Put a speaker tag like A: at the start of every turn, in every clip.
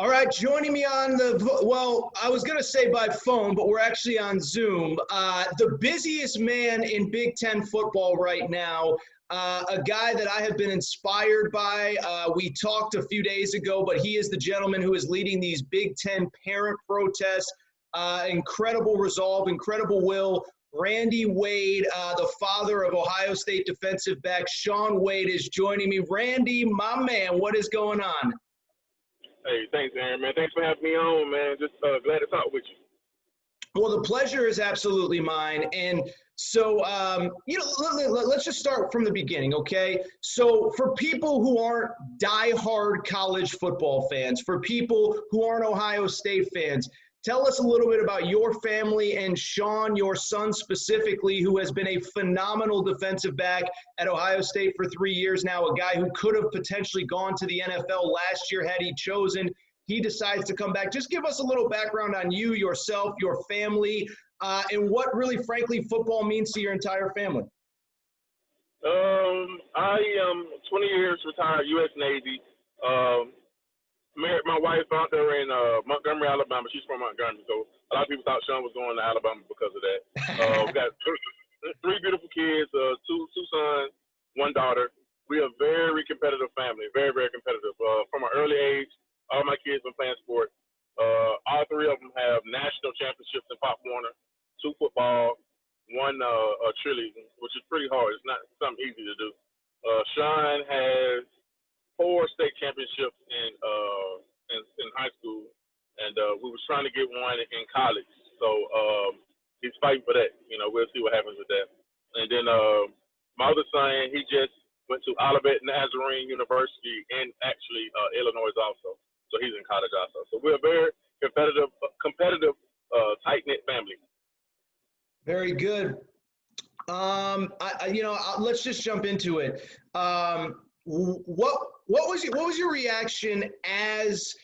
A: All right, joining me on well, I was going to say by phone, but we're actually on Zoom. The busiest man in Big Ten football right now, a guy that I have been inspired by. We talked a few days ago, but he is the gentleman who is leading these Big Ten parent protests. Incredible resolve, incredible will. Randy Wade, the father of Ohio State defensive back Shaun Wade, is joining me. Randy, my man, what is going on?
B: Hey, thanks, Aaron, man. Thanks for having me on, man. Just glad to talk with you.
A: Well, the pleasure is absolutely mine. And so, let's just start from the beginning, okay? So for people who aren't diehard college football fans, for people who aren't Ohio State fans, tell us a little bit about your family and Shaun, your son specifically, who has been a phenomenal defensive back at Ohio State for 3 years now, a guy who could have potentially gone to the NFL last year had he chosen. He decides to come back. Just give us a little background on you, yourself, your family, and what really, frankly, football means to your entire family.
B: I am 20 years retired U.S. Navy. Married my wife out there in Montgomery, Alabama. She's from Montgomery, so a lot of people thought Shaun was going to Alabama because of that. We got three beautiful kids, two sons, one daughter. We are a very competitive family, very, very competitive. From an early age, all my kids been playing sports. All three of them have national championships in Pop Warner, 2 football, 1 cheerleading, which is pretty hard. It's not something easy to do. Shaun has 4 state championships in high school, and we was trying to get one in college. So he's fighting for that. You know, we'll see what happens with that. And then my other son, he just went to Olivet Nazarene University and actually Illinois also. So he's in college also. So we're a very competitive, tight-knit family.
A: Very good. Let's just jump into it. What was your reaction as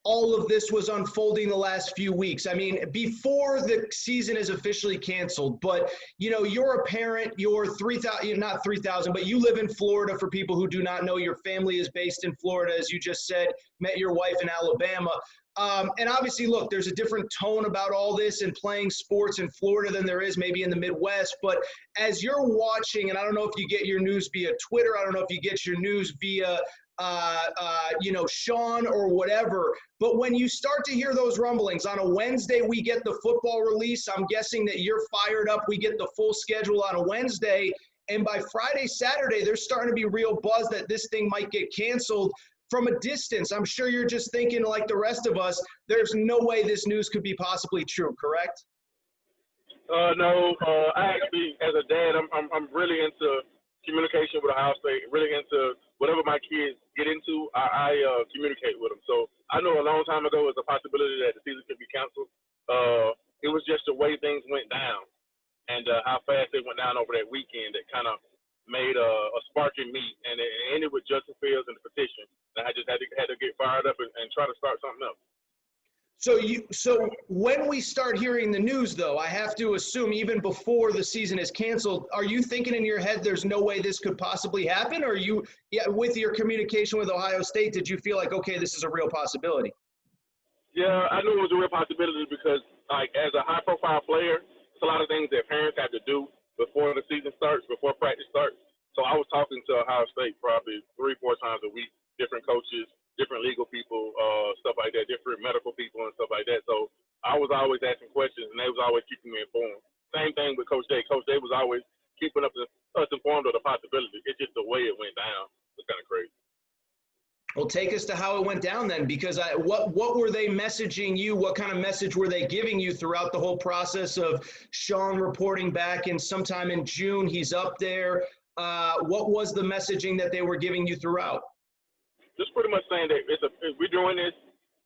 A: all of this was unfolding the last few weeks? I mean, before the season is officially canceled, but you're a parent, you're 3,000, not 3,000, but you live in Florida. For people who do not know, your family is based in Florida, as you just said, met your wife in Alabama. And obviously, look, there's a different tone about all this and playing sports in Florida than there is maybe in the Midwest. But as you're watching, and I don't know if you get your news via Twitter, I don't know if you get your news via, Shaun or whatever. But when you start to hear those rumblings, on a Wednesday we get the football release. I'm guessing that you're fired up. We get the full schedule on a Wednesday. And by Friday, Saturday, there's starting to be real buzz that this thing might get canceled. From a distance, I'm sure you're just thinking, like the rest of us, there's no way this news could be possibly true, correct?
B: No. I actually, as a dad, I'm really into communication with Ohio State, really into whatever my kids get into, I communicate with them. So I know a long time ago it was a possibility that the season could be canceled. It was just the way things went down and how fast they went down over that weekend that kind of made a spark in me, and it ended with Justin Fields and the petition. And I just had to get fired up and try to start something else.
A: So when we start hearing the news, though, I have to assume even before the season is canceled, are you thinking in your head there's no way this could possibly happen? Or with your communication with Ohio State, did you feel like, okay, this is a real possibility?
B: Yeah, I knew it was a real possibility because, like, as a high-profile player, it's a lot of things that parents have to do before the season starts, before practice starts. So I was talking to Ohio State probably 3-4 times a week, different coaches, different legal people, stuff like that, different medical people and stuff like that. So I was always asking questions, and they was always keeping me informed. Same thing with Coach Day. Coach Day was always keeping us informed of the possibility. It's just the way it went down. It's kind of crazy.
A: Well, take us to how it went down then, because what were they messaging you? What kind of message were they giving you throughout the whole process of Shaun reporting back in sometime in June? He's up there. What was the messaging that they were giving you throughout?
B: Just pretty much saying that we're doing this,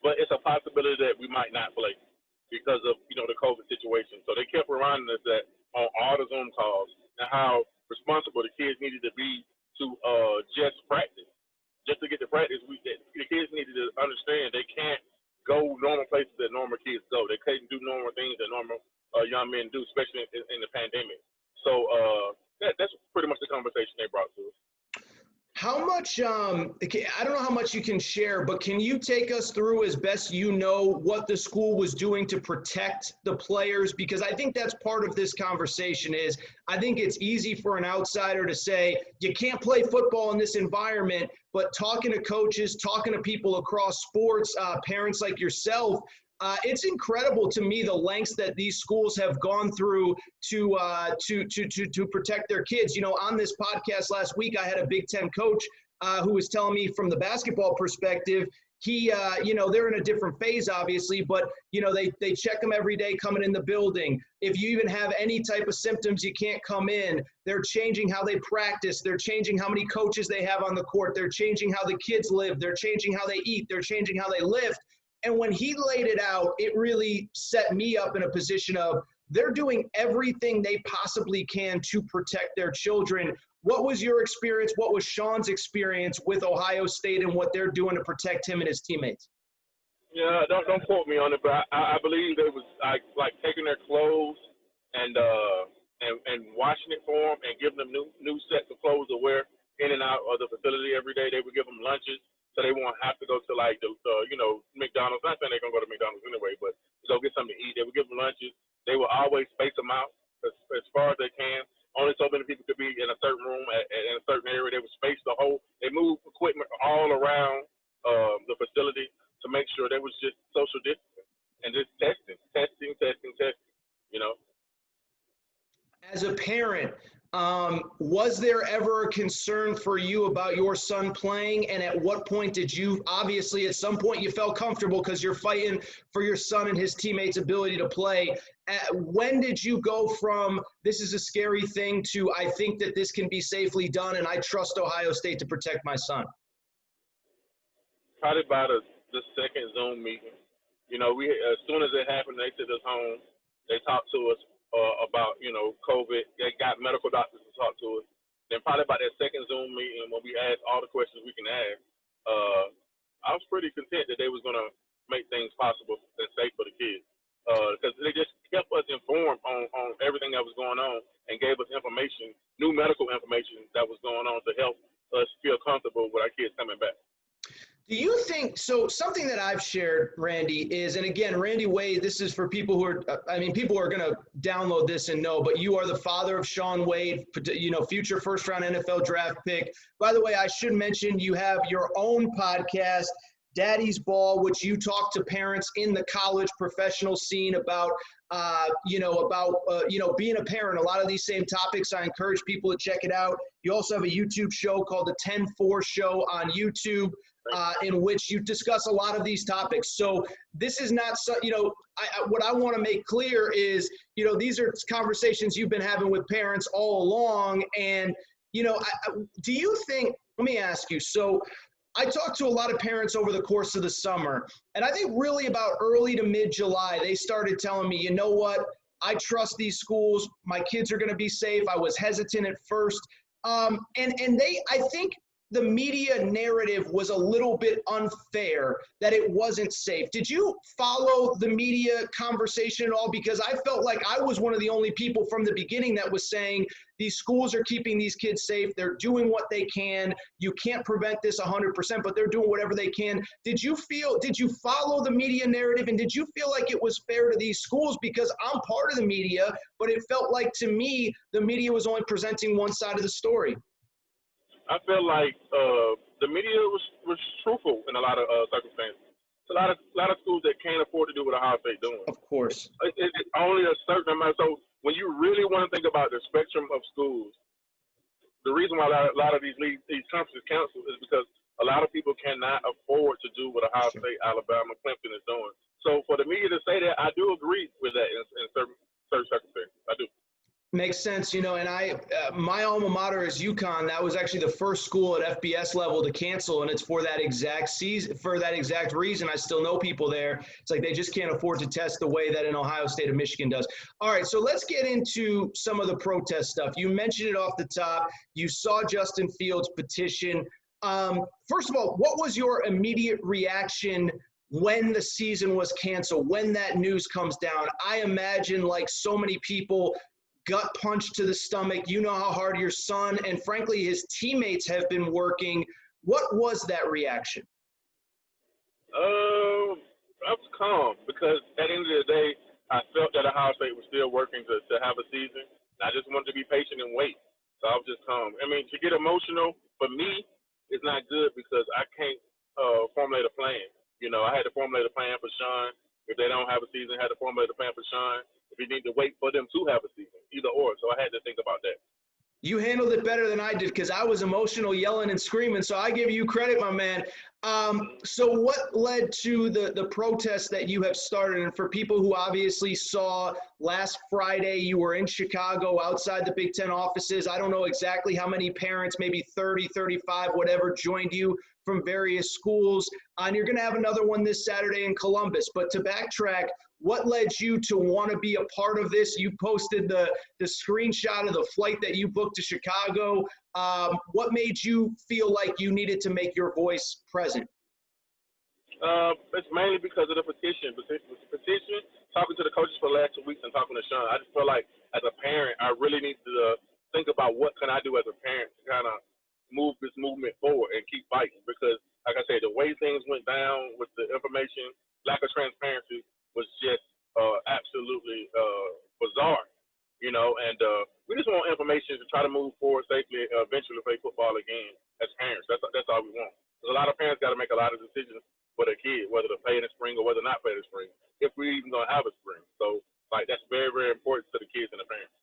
B: but it's a possibility that we might not play because of the COVID situation. So they kept reminding us that on all the Zoom calls and how responsible the kids needed to be to just practice. Just to get to practice, the kids needed to understand they can't go normal places that normal kids go. They couldn't do normal things that normal young men do, especially in the pandemic. So that's pretty much the conversation they brought to us.
A: How much, I don't know how much you can share, but can you take us through as best you know what the school was doing to protect the players? Because I think that's part of this conversation is I think it's easy for an outsider to say, you can't play football in this environment, but talking to coaches, talking to people across sports, parents like yourself, it's incredible to me the lengths that these schools have gone through to protect their kids. You know, on this podcast last week, I had a Big Ten coach who was telling me from the basketball perspective, they're in a different phase, obviously, but, they check them every day coming in the building. If you even have any type of symptoms, you can't come in. They're changing how they practice. They're changing how many coaches they have on the court. They're changing how the kids live. They're changing how they eat. They're changing how they lift. And when he laid it out, it really set me up in a position of they're doing everything they possibly can to protect their children. What was your experience? What was Shaun's experience with Ohio State and what they're doing to protect him and his teammates?
B: Yeah, don't quote me on it, but I believe they was like taking their clothes and washing it for them and giving them new sets of clothes to wear in and out of the facility every day. They would give them lunches, so they won't have to go to like the McDonald's. Not saying they're gonna go to McDonald's anyway, but to go get something to eat. They would give them lunches. They will always space them out as far as they can. Only so many people could be in a certain room in a certain area. They would space the whole. They move equipment all around the facility to make sure there was just social distancing and just testing. You know.
A: As a parent, was there ever a concern for you about your son playing? And at what point did you, obviously at some point you felt comfortable because you're fighting for your son and his teammates' ability to play. When did you go from this is a scary thing to I think that this can be safely done and I trust Ohio State to protect my son?
B: Probably by the second Zoom meeting. We as soon as it happened, they took us home. They talked to us about COVID. They got medical doctors to talk to us. Then probably about that second Zoom meeting when we asked all the questions we can ask, I was pretty content that they was gonna make things possible and safe for the kids because they just kept us informed on everything that was going on and gave us information, new medical information that was going on to help us feel comfortable with our kids coming back.
A: Do you think, so something that I've shared, Randy, is, and again, Randy Wade, this is for people who are, people are going to download this and know, but you are the father of Shaun Wade, future first-round NFL draft pick. By the way, I should mention you have your own podcast, Daddy's Ball, which you talk to parents in the college professional scene about, being a parent. A lot of these same topics. I encourage people to check it out. You also have a YouTube show called the 10-4 Show on YouTube, in which you discuss a lot of these topics. So this is not, what I want to make clear is, these are conversations you've been having with parents all along. And, do you think, let me ask you, so I talked to a lot of parents over the course of the summer, and I think really about early to mid-July, they started telling me, you know what, I trust these schools. My kids are going to be safe. I was hesitant at first. I think the media narrative was a little bit unfair that it wasn't safe. Did you follow the media conversation at all? Because I felt like I was one of the only people from the beginning that was saying these schools are keeping these kids safe. They're doing what they can. You can't prevent this 100%, but they're doing whatever they can. Did you follow the media narrative, and did you feel like it was fair to these schools? Because I'm part of the media, but it felt like to me, the media was only presenting one side of the story.
B: I feel like the media was truthful in a lot of circumstances. It's a lot of schools that can't afford to do what Ohio State doing.
A: Of course.
B: It's only a certain amount. So when you really want to think about the spectrum of schools, the reason why a lot of these conferences cancel is because a lot of people cannot afford to do what Ohio State, Alabama, Clemson is doing. So for the media to say that, I do agree with that in certain circumstances. I do.
A: Makes sense, and my alma mater is UConn. That was actually the first school at FBS level to cancel, and it's for that exact reason. I still know people there. It's like they just can't afford to test the way that an Ohio State or Michigan does. All right, so let's get into some of the protest stuff. You mentioned it off the top. You saw Justin Fields' petition. First of all, what was your immediate reaction when the season was canceled, when that news comes down? I imagine, like so many people, gut punch to the stomach. You know how hard your son and, frankly, his teammates have been working. What was that reaction?
B: I was calm because at the end of the day, I felt that Ohio State was still working to have a season. And I just wanted to be patient and wait. So I was just calm. I mean, to get emotional, for me, it's not good because I can't formulate a plan. You know, I had to formulate a plan for Shaun. If they don't have a season, I had to formulate a plan for Shaun. If you need to wait for them to have a season, either or. So I had to think about that.
A: You handled it better than I did because I was emotional, yelling and screaming. So I give you credit, my man. So what led to the protests that you have started? And for people who obviously saw last Friday, you were in Chicago outside the Big Ten offices. I don't know exactly how many parents, maybe 30, 35, whatever, joined you from various schools. And you're going to have another one this Saturday in Columbus. But to backtrack, what led you to want to be a part of this? You posted the screenshot of the flight that you booked to Chicago. What made you feel like you needed to make your voice present?
B: It's mainly because of the petition. Talking to the coaches for the last 2 weeks and talking to Shaun, I just feel like as a parent, I really need to think about what can I do as a parent to kind of move this movement forward and keep fighting. Because, like I said, the way things went down with the information, lack of transparency, was just absolutely bizarre, you know, and we just want information to try to move forward safely, eventually play football again as parents. That's all we want. Because a lot of parents got to make a lot of decisions for their kids, whether to play in the spring or whether not play in the spring, if we even going to have a spring. So, like, that's very, very important to the kids and the parents.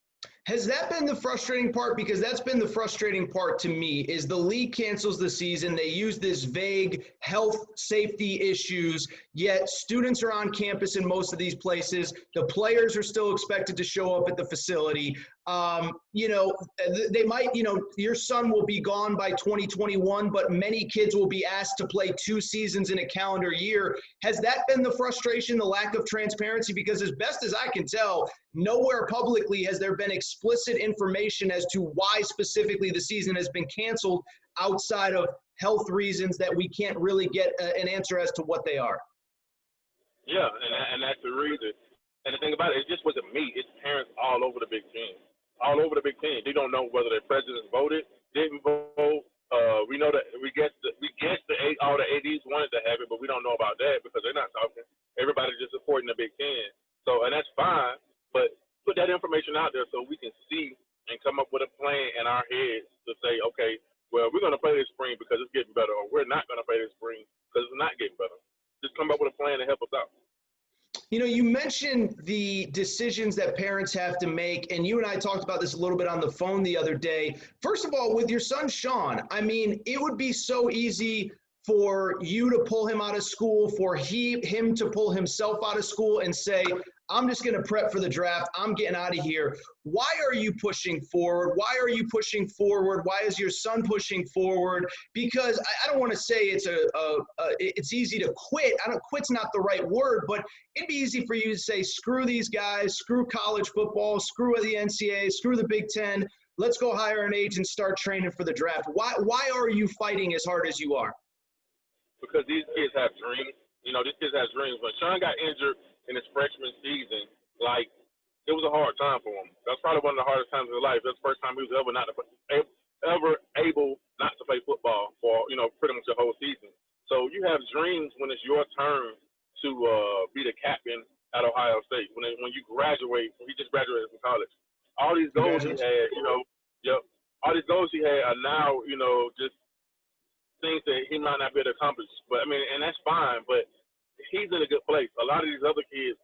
A: Has that been the frustrating part? Because that's been the frustrating part to me is the league cancels the season. They use this vague health safety issues, yet students are on campus in most of these places. The players are still expected to show up at the facility. You know, they might, you know, your son will be gone by 2021, but many kids will be asked to play 2 seasons in a calendar year. Has that been the frustration, the lack of transparency? Because as best as I can tell, nowhere publicly has there been explicit information as to why specifically the season has been canceled outside of health reasons that we can't really get an answer as to what they are.
B: Yeah, and that's the reason. And the thing about it just wasn't me. It's parents all over the Big Ten. All over the Big Ten. They don't know whether their presidents voted, didn't vote. We know that we guess all the ADs wanted to have it, but we don't know about that because they're not talking. Everybody's just supporting the Big Ten. So, and that's fine, but put that information out there so we can see and come up with a plan in our heads to say, okay, well, we're going to play this spring because it's getting better, or we're not going to play this spring because it's not getting better. Just come up with a plan to help us out.
A: You know, you mentioned the decisions that parents have to make, and you and I talked about this a little bit on the phone the other day. First of all, with your son, Shaun, I mean, it would be so easy for you to pull him out of school, for him to pull himself out of school and say, I'm just going to prep for the draft. I'm getting out of here. Why are you pushing forward? Why are you pushing forward? Why is your son pushing forward? Because I don't want to say it's easy to quit. Quit's not the right word, but it'd be easy for you to say, screw these guys, screw college football, screw the NCAA, screw the Big Ten. Let's go hire an age and start training for the draft. Why are you fighting as hard as you are?
B: Because these kids have dreams. You know, these kids have dreams. When Shaun got injured in his freshman season, like, it was a hard time for him. That's probably one of the hardest times in his life. That's the first time he was ever able not to play football for, you know, pretty much the whole season. So you have dreams when it's your turn to be the captain at Ohio State. When you graduate, when he just graduated from college, all these goals he had, you know, all these goals he had are now, you know, just things that he might not be able to accomplish. But I mean, and that's fine. But he's in a good place. A lot of these other kids,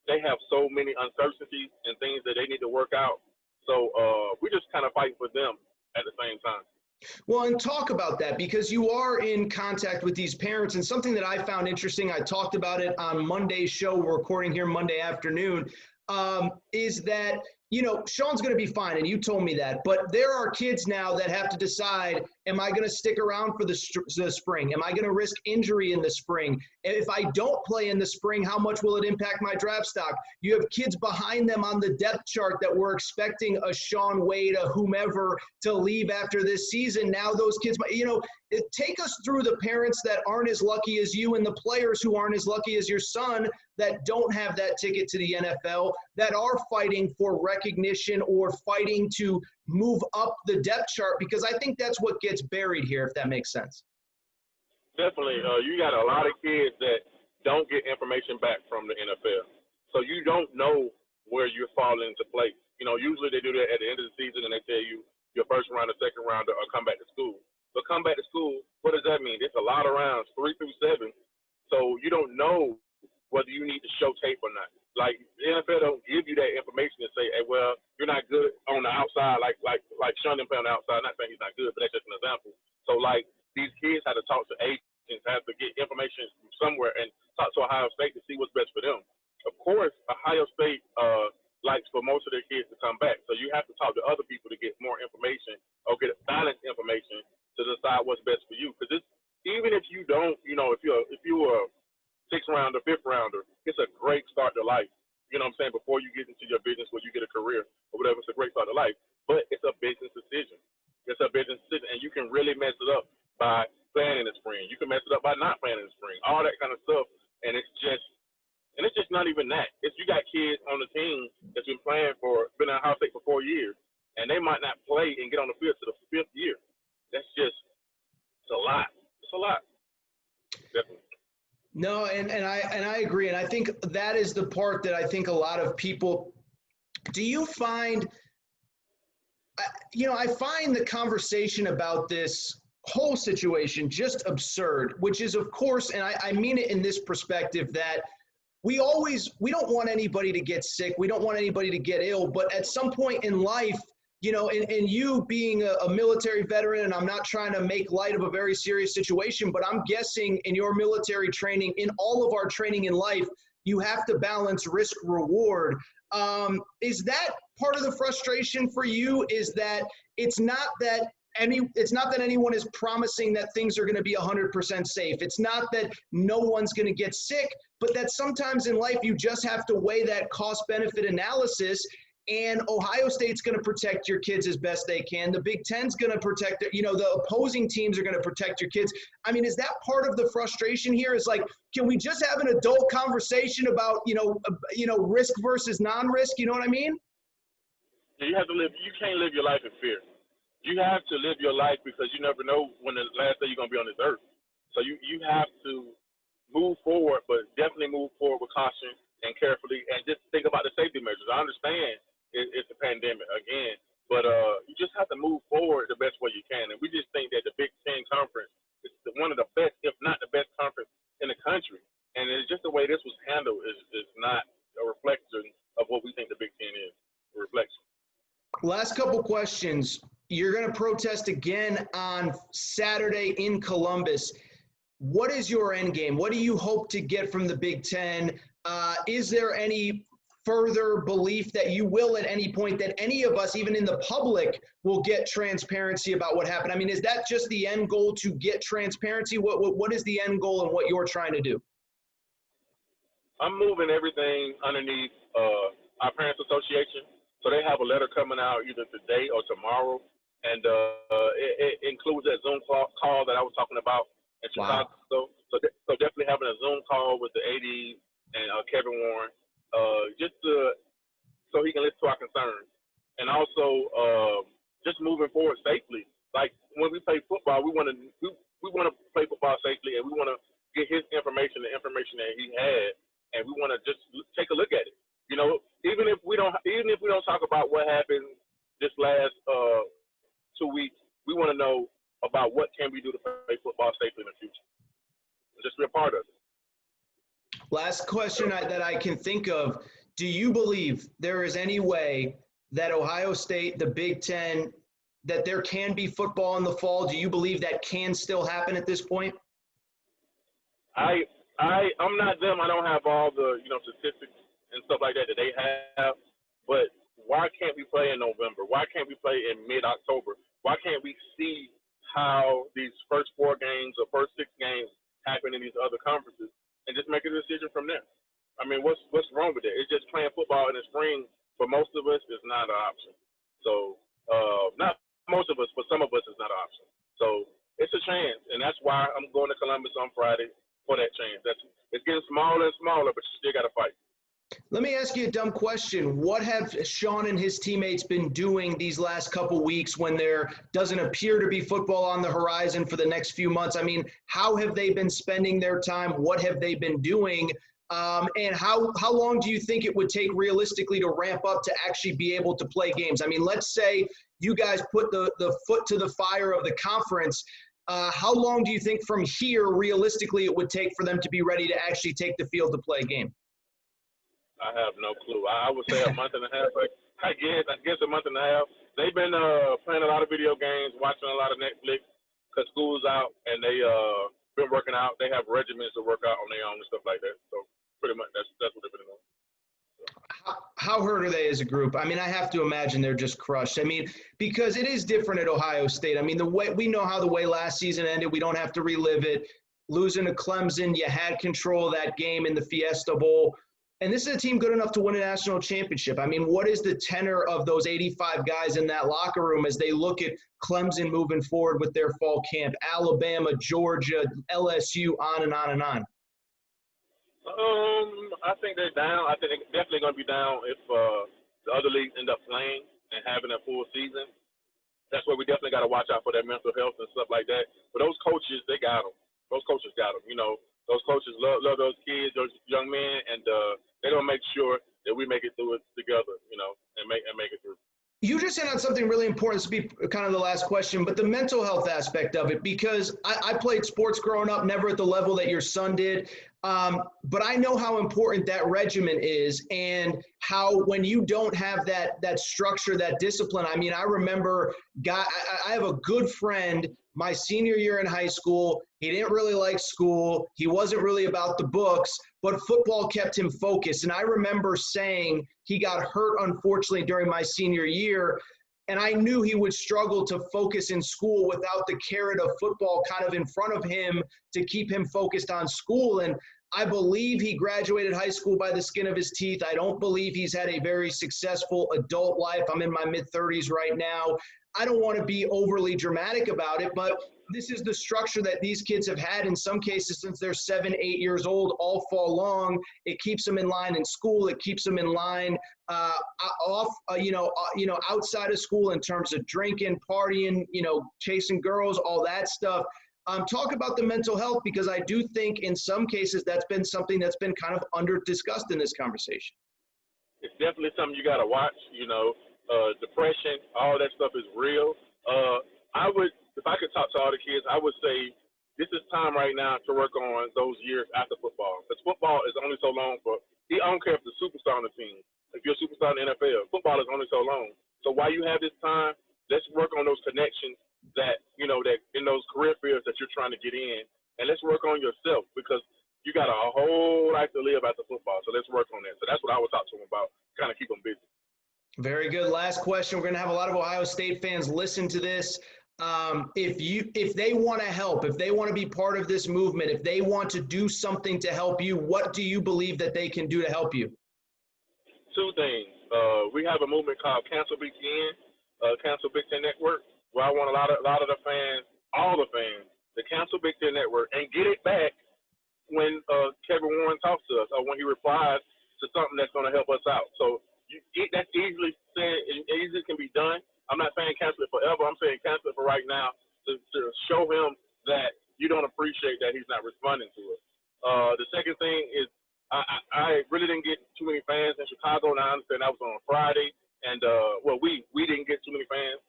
B: they have so many uncertainties and things that they need to work out. So we just kind of fight for them at the same time.
A: Well, and talk about that because you are in contact with these parents, and something that I found interesting, I talked about it on Monday's show, we're recording here Monday afternoon, is that, you know, Shaun's going to be fine, and you told me that, but there are kids now that have to decide, Am I going to stick around for the spring? Am I going to risk injury in the spring? If I don't play in the spring, how much will it impact my draft stock? You have kids behind them on the depth chart that we're expecting a Shaun Wade, a whomever, to leave after this season. Now those kids, take us through the parents that aren't as lucky as you and the players who aren't as lucky as your son that don't have that ticket to the NFL, that are fighting for recognition or fighting to move up the depth chart, because I think that's what gets buried here, if that makes sense.
B: Definitely. You got a lot of kids that don't get information back from the NFL. So you don't know where you're falling into place. Usually they do that at the end of the season and they tell you your first rounder, second rounder, or come back to school. But come back to school, what does that mean? It's a lot of rounds, 3 through 7. So you don't know whether you need to show tape or not. Like, the NFL don't give you that information to say, hey, well, you're not good on the outside, like Shaun didn't play on the outside. Not saying he's not good, but that's just an example. So, like, these kids had to talk to agents, had to get information from somewhere and talk to Ohio State to see what's best for them. Of course, Ohio State likes for most of their kids to come back. So you have to talk to other people to get more information or get balanced information to decide what's best for you. Because even if you don't, if you're a 6th rounder, 5th rounder, it's a great start to life. You know what I'm saying? Before you get into your business where you get a career or whatever, it's a great start to life. But it's a business decision. It's a business decision. And you can really mess it up by playing in the spring. You can mess it up by not playing in the spring. All that kind of stuff. And it's just not even that. It's you got kids on the team that's been in Ohio State for 4 years, and they might not play and get on the field to the 5th year. It's a lot. It's a lot. Definitely.
A: No, and I agree. And I think that is the part that I think a lot of people, do you find, I find the conversation about this whole situation just absurd, which is, of course, and I mean it in this perspective, that we don't want anybody to get sick. We don't want anybody to get ill. But at some point in life, and you being a military veteran, and I'm not trying to make light of a very serious situation, but I'm guessing in your military training, in all of our training in life, you have to balance risk reward. Is that part of the frustration for you? Is that it's not that anyone is promising that things are going to be 100% safe. It's not that no one's going to get sick, but that sometimes in life you just have to weigh that cost-benefit analysis. And Ohio State's going to protect your kids as best they can. The Big Ten's going to protect it. The opposing teams are going to protect your kids. I mean, is that part of the frustration here? Is like, can we just have an adult conversation about, risk versus non-risk? You know what I mean?
B: You have to live. You can't live your life in fear. You have to live your life because you never know when the last day you're going to be on this earth. So you have to move forward, but definitely move forward with caution and carefully, and just think about the safety measures. I understand it's a pandemic again, but you just have to move forward the best way you can. And we just think that the Big Ten Conference is one of the best, if not the best conference in the country. And it's just the way this was handled is not a reflection of what we think the Big Ten is, a reflection.
A: Last couple questions. You're going to protest again on Saturday in Columbus. What is your end game? What do you hope to get from the Big Ten? Is there any further belief that you will at any point, that any of us, even in the public, will get transparency about what happened? I mean, is that just the end goal, to get transparency? What is the end goal and what you're trying to do?
B: I'm moving everything underneath our Parents Association. So they have a letter coming out either today or tomorrow. And it includes that Zoom call that I was talking about in Chicago.
A: Wow.
B: So definitely having a Zoom call with the AD and Kevin Warren, so he can listen to our concerns. And also just moving forward safely. Like when we play football, we want to play football safely, and we want to get his information, the information that he had, and we want to just take a look at it. Even if we don't talk about what happened this last 2 weeks, we want to know about what can we do to play football safely in the future. Just be a part of it.
A: Last question that I can think of. Do you believe there is any way that Ohio State, the Big Ten, that there can be football in the fall? Do you believe that can still happen at this point?
B: I'm not them. I don't have all the statistics and stuff like that they have. But why can't we play in November? Why can't we play in mid-October? Why can't we see how these first 4 games or first 6 games happen in these other conferences and just make a decision from there. I mean, what's wrong with it? It's just playing football in the spring for most of us is not an option. So, not most of us, but some of us is not an option. So it's a chance, and that's why I'm going to Columbus on Friday for that chance. It's getting smaller and smaller, but you still got to fight.
A: Let me ask you a dumb question. What have Shaun and his teammates been doing these last couple weeks when there doesn't appear to be football on the horizon for the next few months? I mean, how have they been spending their time? What have they been doing? And how long do you think it would take realistically to ramp up to actually be able to play games? I mean, let's say you guys put the foot to the fire of the conference. How long do you think from here realistically it would take for them to be ready to actually take the field to play a game?
B: I have no clue. I would say a month and a half. I guess a month and a half. They've been playing a lot of video games, watching a lot of Netflix because school's out, and they been working out. They have regimens to work out on their own and stuff like that. So pretty much that's what they've been doing.
A: How hurt are they as a group? I mean, I have to imagine they're just crushed. I mean, because it is different at Ohio State. I mean, the way we know how the way last season ended, we don't have to relive it. Losing to Clemson, you had control of that game in the Fiesta Bowl. And this is a team good enough to win a national championship. I mean, what is the tenor of those 85 guys in that locker room as they look at Clemson moving forward with their fall camp, Alabama, Georgia, LSU, on and on and on?
B: I think they're down. I think they're definitely going to be down if the other leagues end up playing and having a full season. That's where we definitely got to watch out for their mental health and stuff like that. But those coaches, they got them. Those coaches got them. You know, those coaches love those kids, those young men, and they don't make sure that we make it through it together, you know, and make it through. You
A: just hit on something really important. This will be kind of the last question, but the mental health aspect of it, because I played sports growing up, never at the level that your son did. But I know how important that regimen is and how when you don't have that structure, that discipline. I mean, I remember I have a good friend my senior year in high school. He didn't really like school. He wasn't really about the books, but football kept him focused. And I remember saying he got hurt, unfortunately, during my senior year. And I knew he would struggle to focus in school without the carrot of football kind of in front of him to keep him focused on school. And I believe he graduated high school by the skin of his teeth. I don't believe he's had a very successful adult life. I'm in my mid-30s right now. I don't want to be overly dramatic about it, but this is the structure that these kids have had in some cases since they're 7, 8 years old, all fall long. It keeps them in line in school. It keeps them in line outside of school in terms of drinking, partying, chasing girls, all that stuff. Talk about the mental health, because I do think in some cases that's been something that's been kind of under-discussed in this conversation.
B: It's definitely something you got to watch, depression, all that stuff is real. If I could talk to all the kids, I would say this is time right now to work on those years after football. Because football is only so long I don't care if the superstar on the team, if you're a superstar in the NFL, football is only so long. So while you have this time, let's work on those connections that in those career fields that you're trying to get in. And let's work on yourself, because you got a whole life to live after football. So let's work on that. So that's what I would talk to them about, kind of keep them busy.
A: Very good. Last question. We're going to have a lot of Ohio State fans listen to this. If they want to help, if they want to be part of this movement, if they want to do something to help you, what do you believe that they can do to help you?
B: Two things. We have a movement called Cancel Big Ten, Cancel Big Ten Network, where I want a lot of the fans, all the fans, to cancel Big Ten Network and get it back when Kevin Warren talks to us or when he replies to something that's going to help us out. So that's easily said, it easily can be done. I'm not saying cancel it forever. I'm saying cancel it for right now to show him that you don't appreciate that he's not responding to it. The second thing is I really didn't get too many fans in Chicago. Now I understand that was on a Friday, and we didn't get too many fans.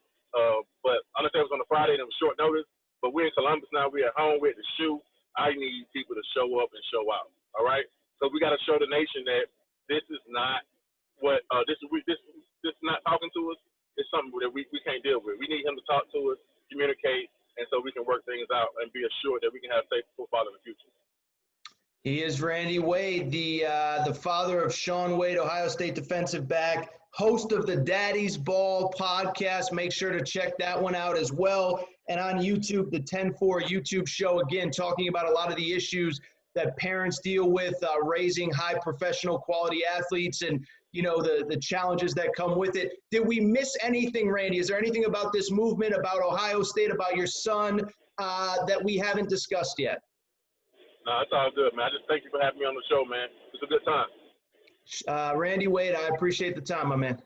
B: But I understand it was on a Friday and it was short notice. But we're in Columbus now. We're at home. We're at the shoe. I need people to show up and show out. All right. So we got to show the nation that this is not what this not talking to us. It's something that we can't deal with. We need him to talk to us, communicate, and so we can work things out and be assured that we can have safe football in the future.
A: He is Randy Wade, the father of Shaun Wade, Ohio State defensive back, host of the Daddy's Ball podcast. Make sure to check that one out as well. and on YouTube, the 10-4 YouTube show, again, talking about a lot of the issues that parents deal with raising high professional quality athletes and, the challenges that come with it. Did we miss anything, Randy? Is there anything about this movement, about Ohio State, about your son that we haven't discussed yet?
B: No, it's all good, man. I just thank you for having me on the show, man. It's a good time.
A: Randy Wade, I appreciate the time, my man.